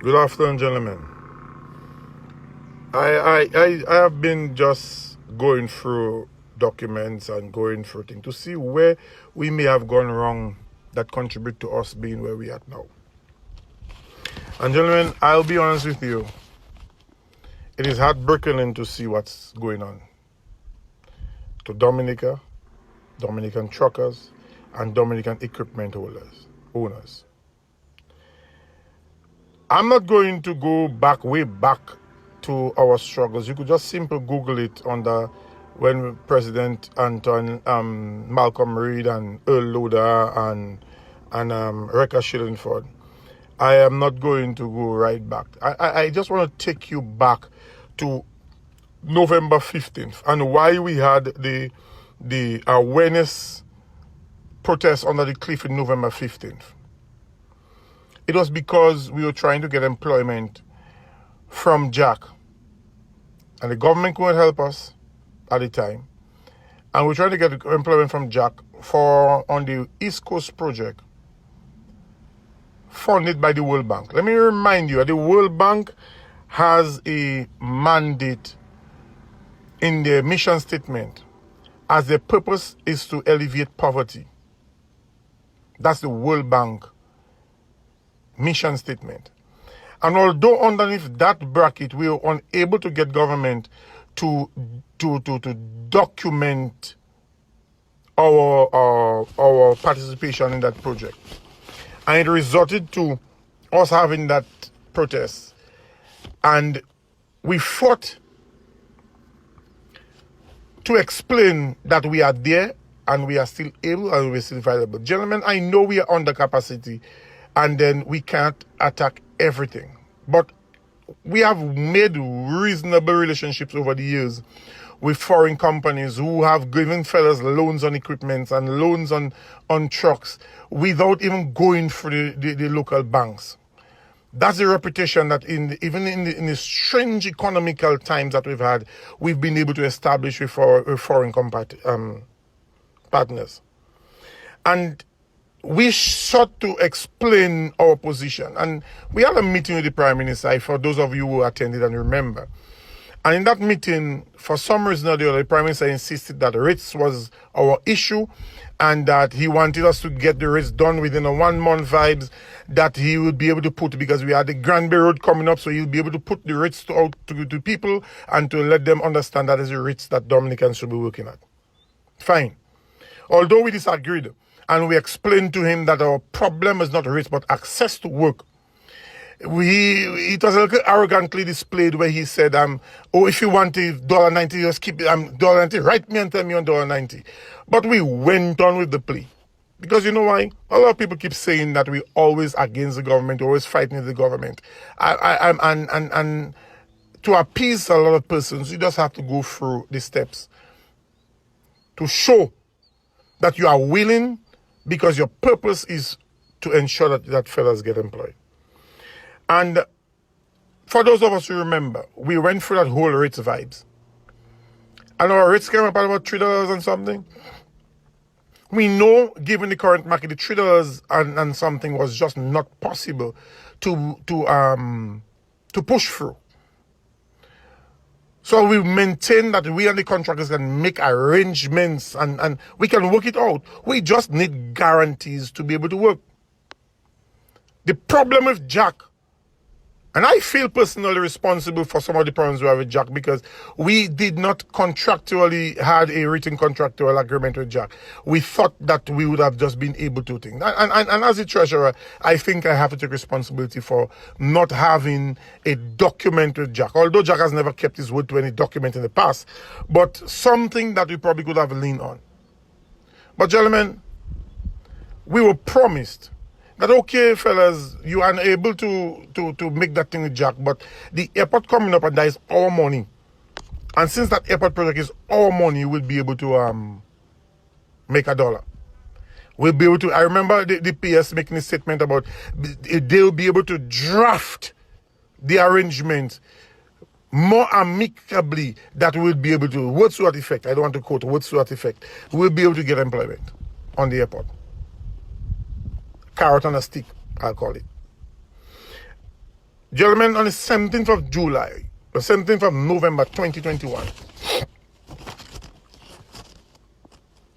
Good afternoon, gentlemen. I have been just going through documents and going through things to see where we may have gone wrong that contribute to us being where we are now. And gentlemen, I'll be honest with you. It is heartbreaking to see what's going on to Dominican truckers, and Dominican equipment owners. I'm not going to go way back to our struggles. You could just simply Google it under when President Malcolm Reed and Earl Loader and Rekha Shillingford. I am not going to go right back. I just want to take you back to November 15th and why we had the awareness protest under the cliff in November 15th. It was because we were trying to get employment from Jack. And the government couldn't help us at the time. And we were trying to get employment from Jack on the East Coast project funded by the World Bank. Let me remind you, the World Bank has a mandate in their mission statement as their purpose is to alleviate poverty. That's the World Bank mission statement. And although underneath that bracket we were unable to get government to document our participation in that project, and it resulted to us having that protest, and we fought to explain that we are there and we are still able and we're still viable. Gentlemen, I know we are under capacity and then we can't attack everything. But we have made reasonable relationships over the years with foreign companies who have given fellas loans on equipment and loans on trucks without even going through the local banks. That's a reputation that even in the strange economical times that we've had, we've been able to establish with our foreign partners. And we sought to explain our position. And we had a meeting with the Prime Minister, for those of you who attended and remember. And in that meeting, for some reason or the other, the Prime Minister insisted that rates was our issue and that he wanted us to get the rates done within a 1 month vibes that he would be able to put, because we had the Granby Road coming up, so he'll be able to put the rates out to people and to let them understand that is the rates that Dominicans should be working at. Fine. Although we disagreed, and we explained to him that our problem is not rates but access to work, it was a little arrogantly displayed where he said, if you want $1.90, just keep it, $1.90, write me and tell me on $1.90. But we went on with the plea. Because you know why? A lot of people keep saying that we're always against the government, always fighting with the government. And to appease a lot of persons, you just have to go through the steps to show that you are willing, because your purpose is to ensure that fellas get employed. And for those of us who remember, we went through that whole rates vibes. And our rates came up at about $3 and something. We know, given the current market, the $3 and something was just not possible to push through. So we maintain that we and the contractors can make arrangements and we can work it out. We just need guarantees to be able to work. The problem with Jack, and I feel personally responsible for some of the problems we have with Jack, because we did not contractually had a written contractual agreement with Jack. We thought that we would have just been able to think. And as a treasurer, I think I have to take responsibility for not having a document with Jack. Although Jack has never kept his word to any document in the past, but something that we probably could have leaned on. But gentlemen, we were promised that, okay, fellas, you are unable to make that thing with Jack, but the airport coming up and that is our money. And since that airport project is our money, we'll be able to make $1. We'll be able to, I remember the PS making a statement about they'll be able to draft the arrangement more amicably, that we'll be able to, words to that effect, I don't want to quote, words to that effect, we'll be able to get employment on the airport. Carrot on a stick, I'll call it. Gentlemen, on the 17th of July, the 17th of November 2021,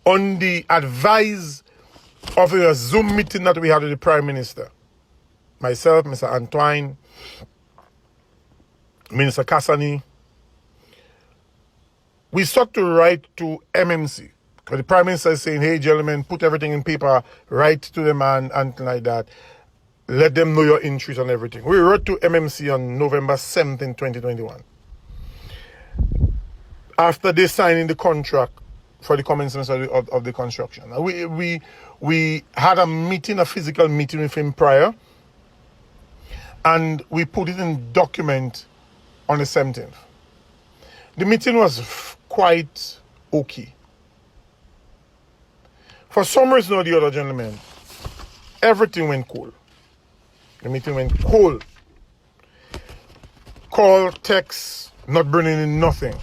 on the advice of a Zoom meeting that we had with the Prime Minister, myself, Mr. Antoine, Minister Cassani, we sought to write to MMC. Because the Prime Minister is saying, hey, gentlemen, put everything in paper, write to the man, and like that. Let them know your interest and everything. We wrote to MMC on November 17, 2021. After they signing the contract for the commencement of the construction. We had a meeting, a physical meeting with him prior, and we put it in document on the 17th. The meeting was quite okay. For some reason or the other, gentlemen, everything went cool. The meeting went cool. Call, text, not bringing in nothing.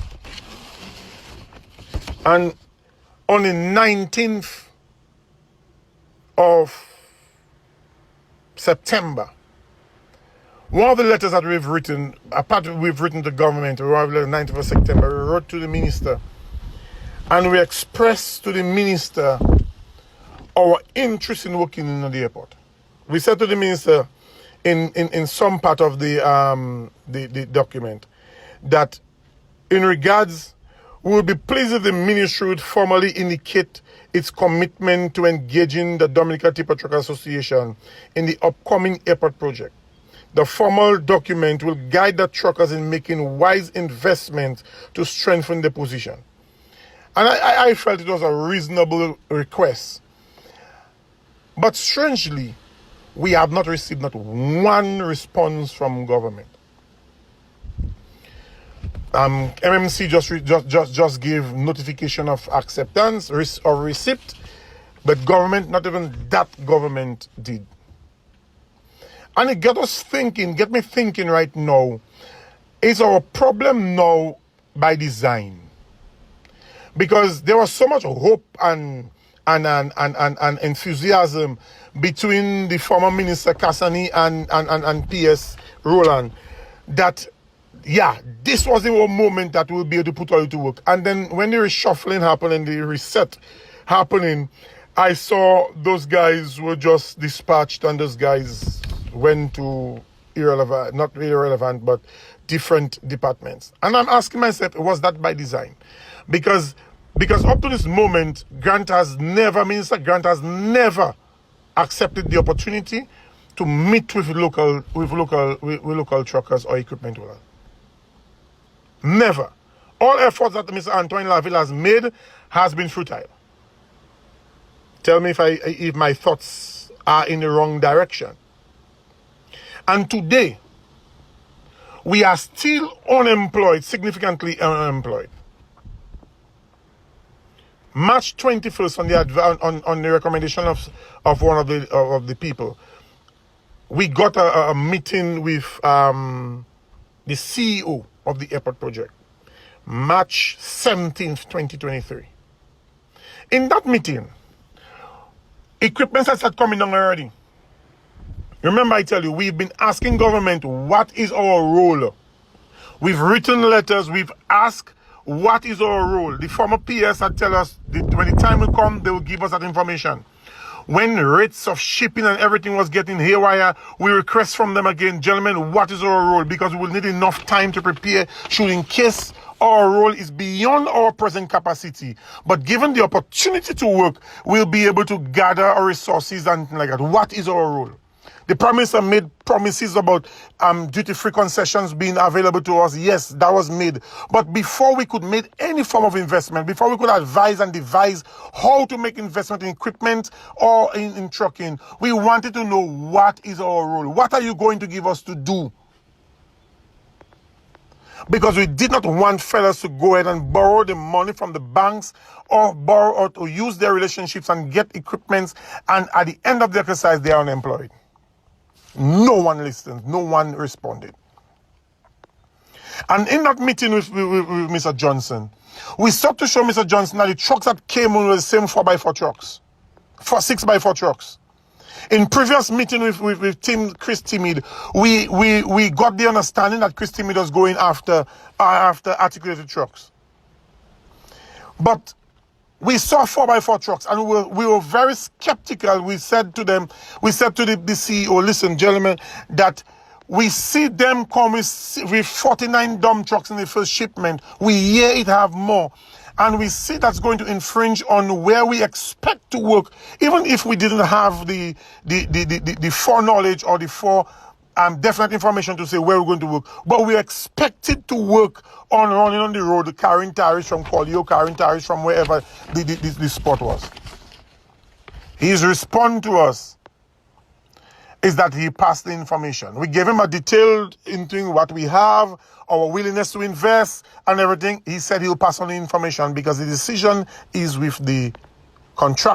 And on the 19th of September, one of the letters that we've written, we've written to government, the 19th of September, we wrote to the minister, and we expressed to the minister our interest in working in the airport. We said to the minister in some part of the document that in regards, we would be pleased if the ministry would formally indicate its commitment to engaging the Dominican Tipper Truck Association in the upcoming airport project. The formal document will guide the truckers in making wise investments to strengthen their position. And I felt it was a reasonable request. But strangely, we have not received not one response from government. MMC just gave notification of acceptance or receipt, but government, not even that government did. And it get me thinking right now, is our problem now by design? Because there was so much hope and enthusiasm between the former Minister Cassani and PS Roland that, yeah, this was the moment that we'll be able to put all to work. And then when the reshuffling happened and the reset happening, I saw those guys were just dispatched and those guys went to not irrelevant, but different departments. And I'm asking myself, was that by design? Because up to this moment, Minister Grant has never accepted the opportunity to meet with local truckers or equipment holders. Never. All efforts that Mr. Antoine Laville has made has been futile. Tell me if my thoughts are in the wrong direction. And today, we are still unemployed, significantly unemployed. March 21st, on the recommendation of one of the people, we got a meeting with the CEO of the airport project. March 17th, 2023. In that meeting, equipment has started coming down already. Remember, I tell you, we've been asking government, what is our role? We've written letters, we've asked, what is our role? The former PS had tell us that when the time will come, they will give us that information. When rates of shipping and everything was getting haywire, we request from them again, gentlemen, what is our role? Because we will need enough time to prepare, should in case our role is beyond our present capacity. But given the opportunity to work, we'll be able to gather our resources and like that. What is our role? The Prime Minister made promises about duty-free concessions being available to us. Yes, that was made. But before we could make any form of investment, before we could advise and devise how to make investment in equipment or in trucking, we wanted to know what is our role. What are you going to give us to do? Because we did not want fellas to go ahead and borrow the money from the banks or borrow or to use their relationships and get equipment, and at the end of the exercise, they are unemployed. No one listened. No one responded. And in that meeting with Mr. Johnson, we sought to show Mr. Johnson that the trucks that came on were the same 4x4 trucks, 6x4 trucks. In previous meeting with Chris Timid, we got the understanding that Chris Timid was going after articulated trucks. But we saw 4x4 trucks and we were very skeptical. We said to the CEO, listen, gentlemen, that we see them come with 49 dump trucks in the first shipment. We hear it have more. And we see that's going to infringe on where we expect to work, even if we didn't have the foreknowledge or the definite information to say where we're going to work. But we expected to work on running on the road, carrying tires from Collier, carrying tires from wherever the spot was. His response to us is that he passed the information. We gave him a detailed into what we have, our willingness to invest and everything. He said he'll pass on the information because the decision is with the contractor.